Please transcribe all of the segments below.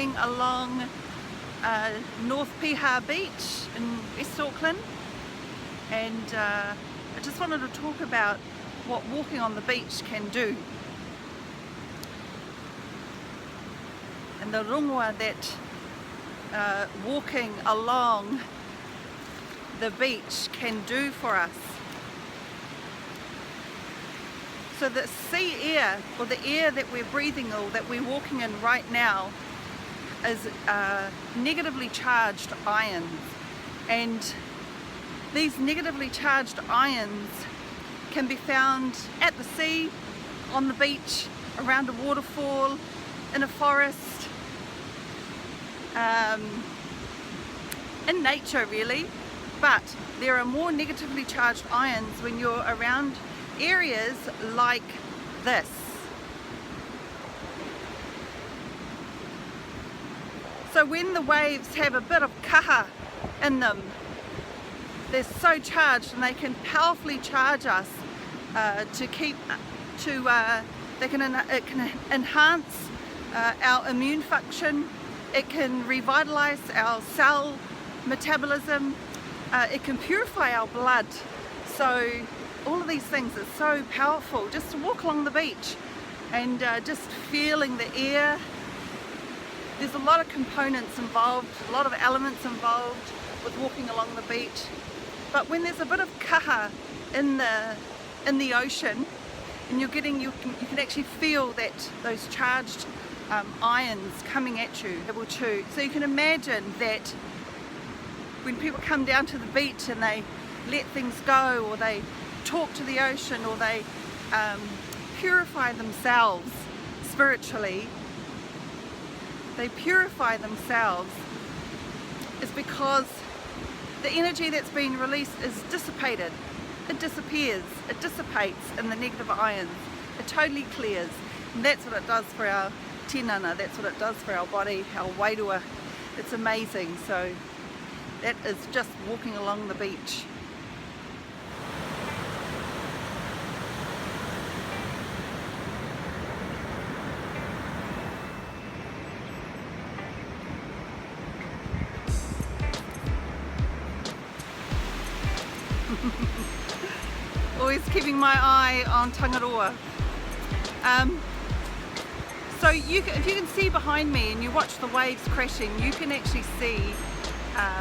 walking along North Piha beach in West Auckland, and I just wanted to talk about what walking on the beach can do, and the rongoa that walking along the beach can do for us. So the sea air, or the air that we're breathing or that we're walking in right now, is negatively charged ions, and these negatively charged ions can be found at the sea, on the beach, around a waterfall, in a forest, in nature really. But there are more negatively charged ions when you're around areas like this. So when the waves have a bit of kaha in them, they're so charged, and they can powerfully charge us it can enhance our immune function, it can revitalize our cell metabolism, it can purify our blood. So all of these things are so powerful, just to walk along the beach and just feeling the air. There's a lot of components involved, a lot of elements involved with walking along the beach. But when there's a bit of kaha in the ocean, and you can actually feel that those charged ions coming at you, able to. So you can imagine that when people come down to the beach and they let things go, or they talk to the ocean, or they purify themselves spiritually, they purify themselves, is because the energy that's been released is dissipated. It disappears, it dissipates in the negative ions. It totally clears. And that's what it does for our tinana, that's what it does for our body, our wairua. It's amazing. So that is just walking along the beach. Always keeping my eye on Tangaroa. So if you can see behind me and you watch the waves crashing, you can actually see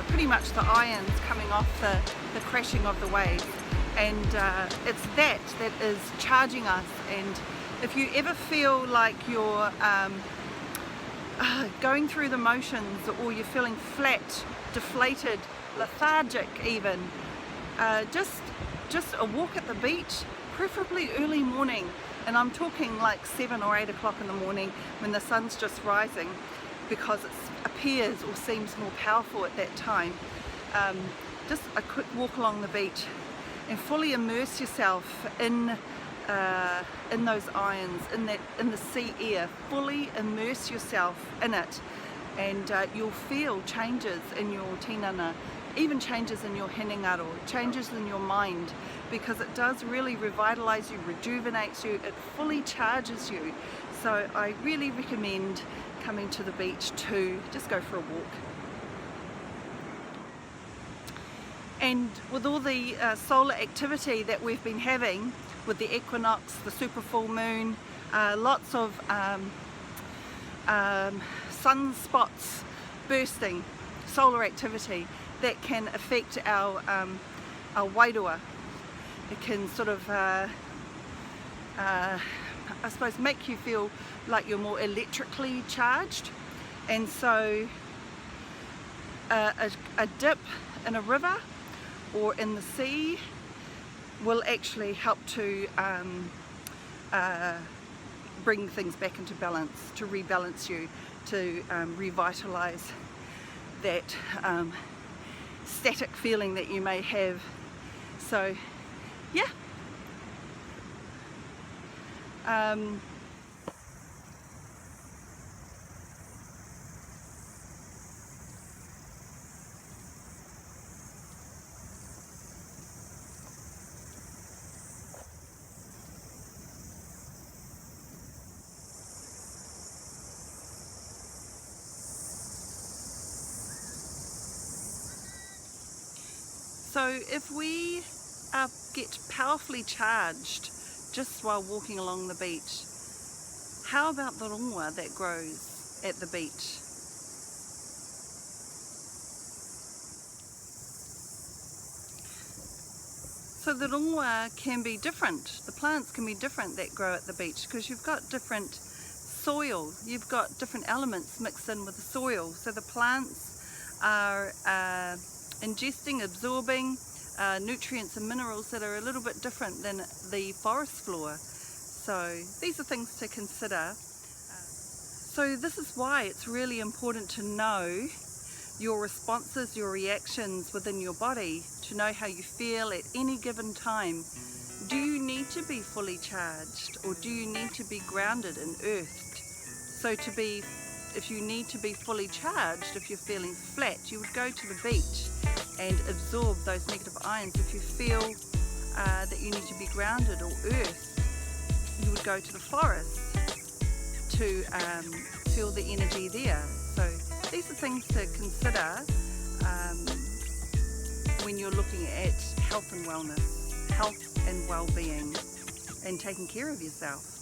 pretty much the ions coming off the crashing of the waves, and it's that is charging us. And if you ever feel like you're going through the motions, or you're feeling flat, deflated, lethargic even, just a walk at the beach, preferably early morning, and I'm talking like 7 or 8 o'clock in the morning when the sun's just rising, because it appears or seems more powerful at that time. Just a quick walk along the beach and fully immerse yourself in those ions, in the sea air. Fully immerse yourself in it, and you'll feel changes in your tinana, even changes in your hinengaro, changes in your mind, because it does really revitalize you, rejuvenates you, it fully charges you. So I really recommend coming to the beach to just go for a walk. And with all the solar activity that we've been having, with the equinox, the super full moon, lots of sunspots bursting, solar activity that can affect our wairua. It can sort of I suppose make you feel like you're more electrically charged, and so a dip in a river or in the sea will actually help to bring things back into balance, to rebalance you, to revitalize that static feeling that you may have. So yeah, So if we get powerfully charged just while walking along the beach, how about the rongoa that grows at the beach? So the rongoa can be different, the plants can be different that grow at the beach, because you've got different soil, you've got different elements mixed in with the soil. So the plants are ingesting, absorbing nutrients and minerals that are a little bit different than the forest floor. So these are things to consider. So this is why it's really important to know your responses, your reactions within your body, to know how you feel at any given time. Do you need to be fully charged, or do you need to be grounded and earthed? So if you need to be fully charged, if you're feeling flat, you would go to the beach and absorb those negative ions. If you feel that you need to be grounded or earthed, you would go to the forest to feel the energy there. So these are things to consider when you're looking at health and wellness, health and well-being, and taking care of yourself.